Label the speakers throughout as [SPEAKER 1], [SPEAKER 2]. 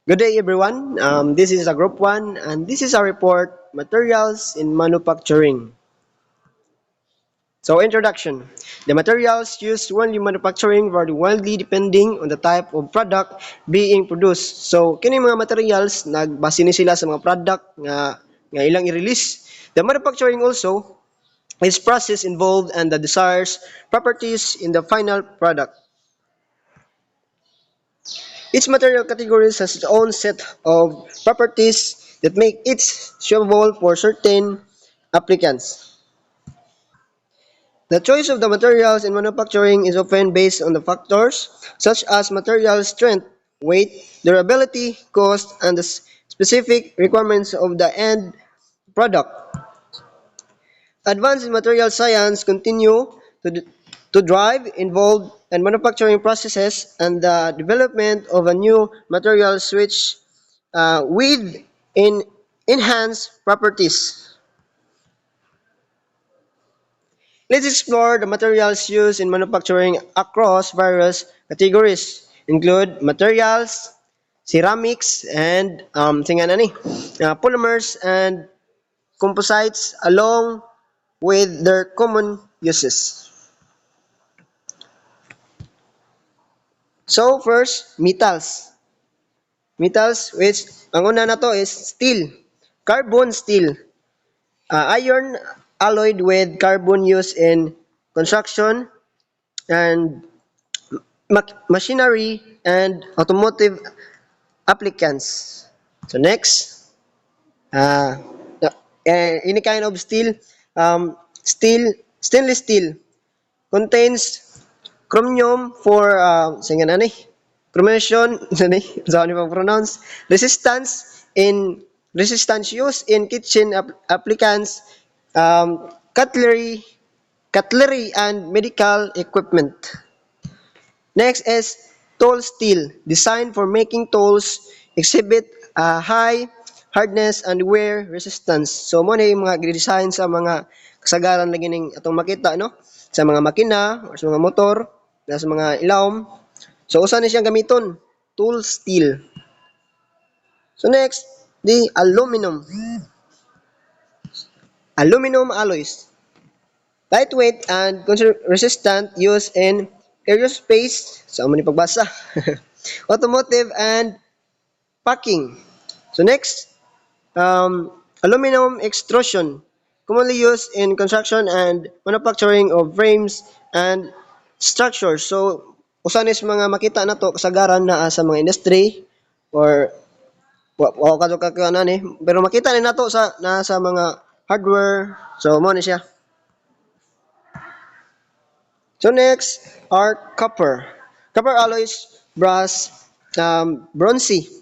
[SPEAKER 1] Good day, everyone. This is a Group 1, and this is a report, Materials in Manufacturing. So, introduction. The materials used when in manufacturing vary wildly depending on the type of product being produced. So, kini mga materials, nagbase ni sila sa mga product nga ilang i-release. The manufacturing also is process involved and the desired properties in the final product. Each material category has its own set of properties that make it suitable for certain applicants. The choice of the materials in manufacturing is often based on the factors such as material strength, weight, durability, cost, and the specific requirements of the end product. Advances in material science continue to drive involved and manufacturing processes and the development of a new materials which with enhanced properties. Let's explore the materials used in manufacturing across various categories, include materials, ceramics, and polymers and composites along with their common uses. So first, metals. Metals which ang una na to is steel, carbon steel. Iron alloyed with carbon used in construction and machinery and automotive applicants. So next, uh, any kind of steel, stainless steel contains chromium for singan ani chromium sani sa ni pronounce resistance used in kitchen applicants, cutlery and medical equipment. Next is tool steel, designed for making tools, exhibit high hardness and wear resistance. So mo na yung mga design sa mga kasagaran lagi ning atong makita no sa mga makina or sa mga motor, sa mga ilawom. So usa ni siyang gamiton, tool steel. So next, the aluminum. Aluminum alloys. Lightweight and resistant used in aerospace, sa mo ni pagbasa. Automotive and packing. So next, aluminum extrusion, commonly used in construction and manufacturing of frames and structures. So usa ni sa mga makita nato kasagaran na sa mga industry or wa kadto ka ni pero makita ni nato sa nasa mga hardware. So mo ni siya. So next are copper. Copper alloys, brass, bronze,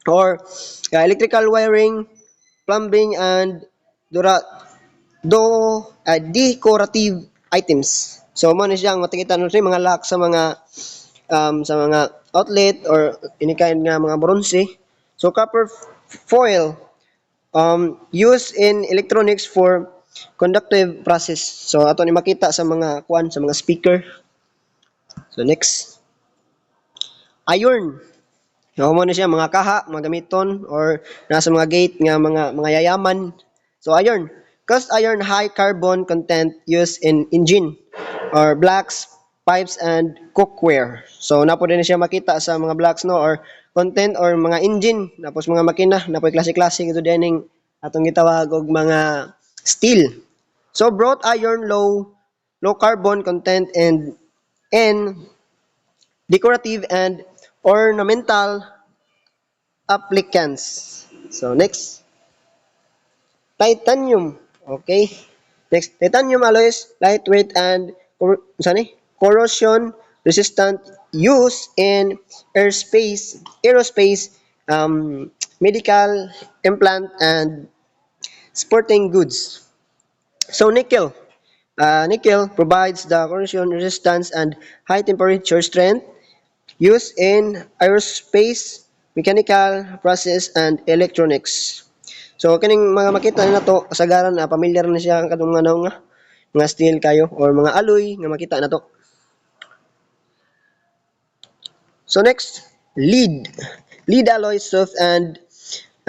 [SPEAKER 1] or electrical wiring, plumbing, and dura, decorative items. So mo ni siyang matikita no mga lock sa mga outlet or any kind nga mga bronze. So copper foil used in electronics for conductive process. So ato ni makita sa mga kuan sa mga speaker. So next, iron. So mo na siya mga kaha, mga gamiton or nasa mga gate nga mga yayaman. So iron, cast iron high carbon content used in engine or blocks, pipes and cookware. So napo din siya makita sa mga blocks no or content or mga engine tapos mga makina napoy klase-klase ito dining atong gitawag og mga steel. So brought iron low carbon content and decorative and ornamental applicants. So next, titanium. Okay. Next, titanium alloys, lightweight and corrosion resistant use in aerospace, medical implant and sporting goods. So nickel. Nickel provides the corrosion resistance and high temperature strength used in aerospace, mechanical process and electronics. So kining mga makita na to kasagaran na familiar na siya kadung nga steel kayo or mga alloy nga makita na to. So next, lead. lead alloy, soft and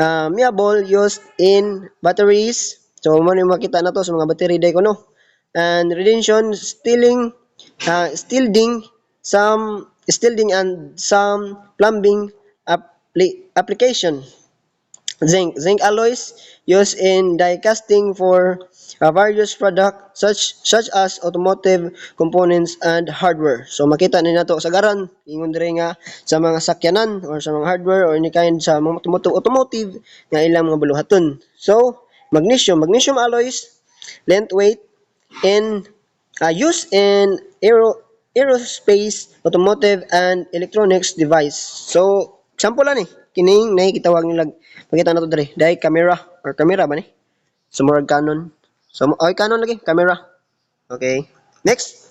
[SPEAKER 1] malleable, used in batteries. So mo ni makita na to sa mga battery day ko no. And retention, stilding, stilding and some plumbing application. Zinc alloys used in die casting for various products such as automotive components and hardware. So makita ni nato sa garan ingon diri nga sa mga sakyanan or sa mga hardware or any kind sa mga automotive nga ilang mga buluhaton. So magnesium alloys lightweight in used in aerospace, automotive and electronics device. So example ani kining nay gitawag nila makita nato diri dai camera or camera ba ni sumurag Canon. So ay Canon lagi camera. Okay, next,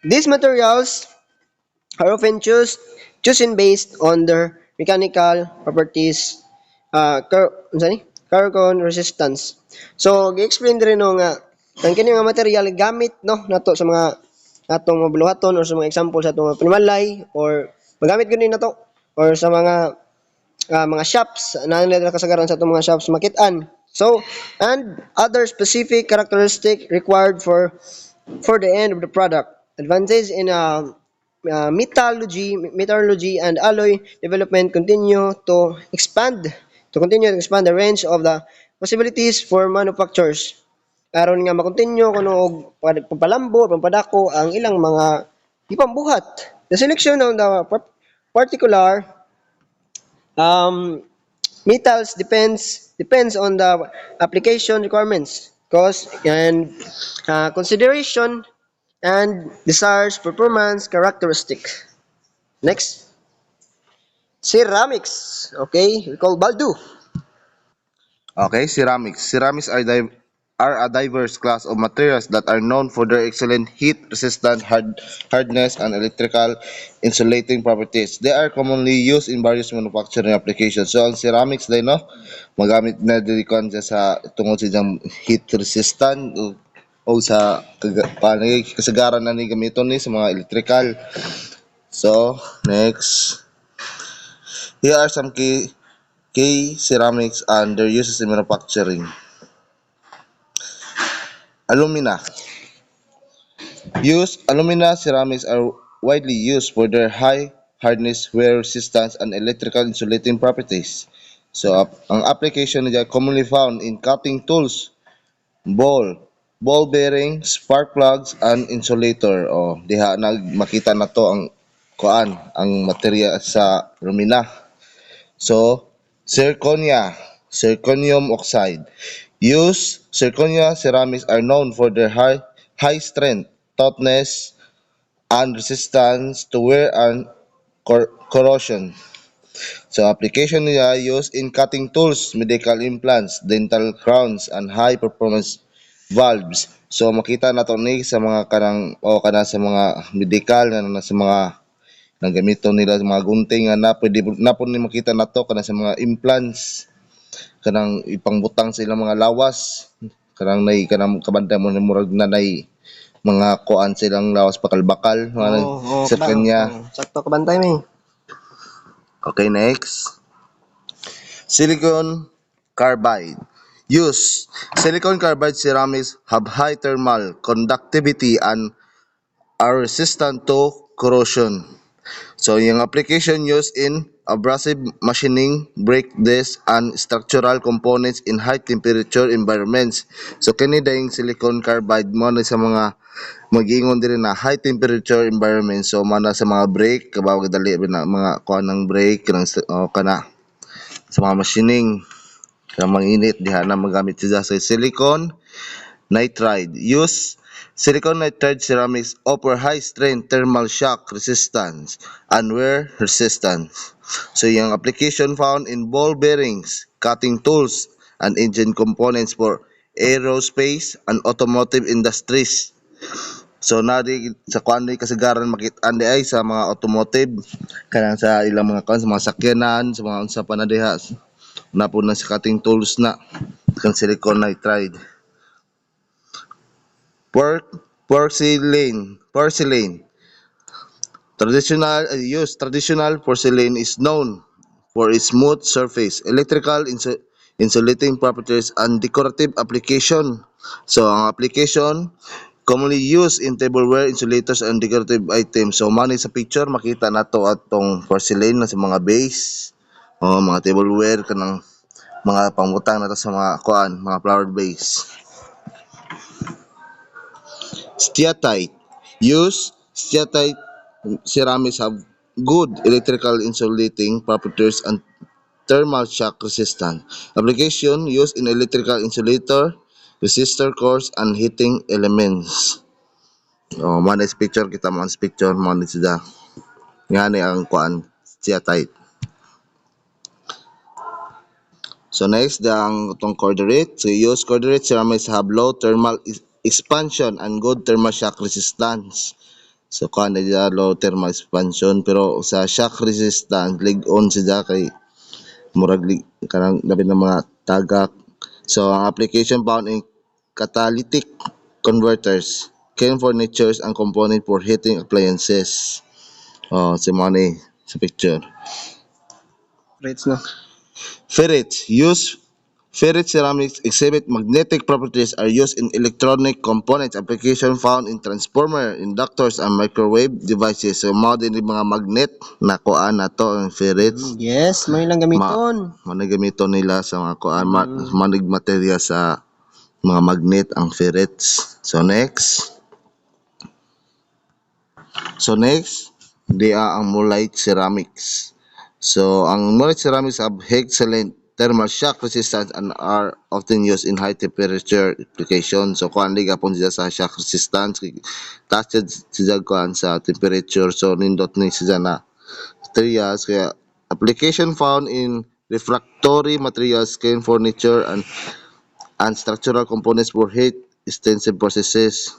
[SPEAKER 1] these materials are often chosen based on their mechanical properties, unsa ni corrosion resistance. So gi-explain diri no nga ang kini nga material gamit no nato sa mga atong mga buluhaton or sa mga example sa atong mga panimalay or magamit gani nato or sa mga shops na nila kasagaran sa itong mga shops makitaan. So, and other specific characteristic required for the end of the product. Advances in metallurgy and alloy development continue to expand the range of the possibilities for manufacturers. Aron nga makontinue kuno og pampalambo, pampadako ang ilang mga ipambuhat. The selection of the particular metals depends on the application requirements, cost and consideration and desires performance characteristic. Next, ceramics. Okay, we call Baldu.
[SPEAKER 2] Okay, ceramics. Ceramics are a diverse class of materials that are known for their excellent heat resistant hardness and electrical insulating properties. They are commonly used in various manufacturing applications. So ang ceramics din no, magamit na diri kon sa tungod sa diyang heat resistant o sa kasagaran na ni gamiton ni sa mga electrical. So, next, here are some key ceramics and their uses in manufacturing. Alumina. Alumina ceramics are widely used for their high hardness, wear resistance, and electrical insulating properties. So, ang application nila commonly found in cutting tools, ball, ball bearings, spark plugs, and insulator. O, diha makita na to ang ang material sa alumina. So, zirconium oxide. Zirconia ceramics are known for their high strength, toughness, and resistance to wear and corrosion. So application nila used in cutting tools, medical implants, dental crowns, and high performance valves. So makita nato ni sa mga kana sa mga medical na sa mga nagamiton nila sa mga gunting nga na pwede ni makita nato kana sa mga implants kanang ipangbutang sa ilang mga lawas kanang kabanda mo ni murag na mga kuan silang lawas bakal-bakal sa kanya.
[SPEAKER 1] Sakto kabantay mi.
[SPEAKER 2] Okay, next. Silicon carbide. Use. Silicon carbide ceramics have high thermal conductivity and are resistant to corrosion. So, yung application used in abrasive machining, brake discs, and structural components in high temperature environments. So, kini dahing silicon carbide mo na sa mga mag-iingon din na high temperature environment. So, mana sa mga brake, kabawag dali na mga kuha ng brake, kana sa mga machining, sa mga init, diha na magamit siya sa silicon nitride. Use silicon nitride ceramics offer high strength thermal shock resistance and wear resistance. So yung application found in ball bearings, cutting tools, and engine components for aerospace and automotive industries. So nari sa kuan ni kasagaran makit-andi ay sa mga automotive kanang sa ilang mga kuan sa mga sakyanan, sa mga unsa pa na diha na po na sa cutting tools na kan silicon nitride. Porcelain. Traditional porcelain is known for its smooth surface, electrical insulating properties, and decorative application. So, ang application, commonly used in tableware, insulators, and decorative items. So, mani sa picture, makita nato atong porcelain na sa mga base, o mga tableware, kanang mga pangutang nato sa mga kuan, mga flower base. Steatite. Steatite ceramics have good electrical insulating properties and thermal shock resistant. Application used in electrical insulator, resistor cores, and heating elements. Oh, man is picture kita man is picture man is da. Ngani ang kuan steatite. So next, ang itong corderate. So use corderate ceramics have low thermal expansion and good thermal shock resistance. So kuan na low thermal expansion pero sa shock resistance lig-on siya kay murag kanang labi ng mga tagak. So ang application found in catalytic converters, cane furnitures and component for heating appliances. Oh, si money sa picture.
[SPEAKER 1] Rates no.
[SPEAKER 2] Ferrite ceramics exhibit magnetic properties are used in electronic components application found in transformer, inductors, and microwave devices. So, mao din yung mga magnet na kuan nato ang ferrites.
[SPEAKER 1] Yes, may lang gamiton.
[SPEAKER 2] Managamito nila sa mga kuan, manig material sa mga magnet ang ferrites. So, next, ang mullite ceramics. So, ang mullite ceramics have excellent thermal shock resistance and are often used in high temperature application. So, kuan liga pon siya sa shock resistance. Tested siya kuan sa temperature. So, nindot ni siya na materials. Kaya, application found in refractory materials, cane furniture, and structural components for heat extensive processes.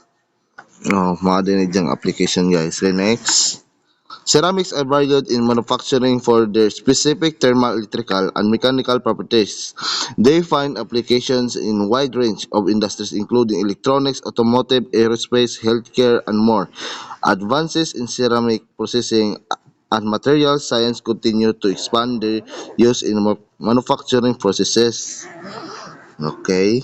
[SPEAKER 2] Oh, mga din diyang application guys. Okay, next. Ceramics are valued in manufacturing for their specific thermal, electrical, and mechanical properties. They find applications in wide range of industries including electronics, automotive, aerospace, healthcare, and more. Advances in ceramic processing and material science continue to expand their use in manufacturing processes. Okay.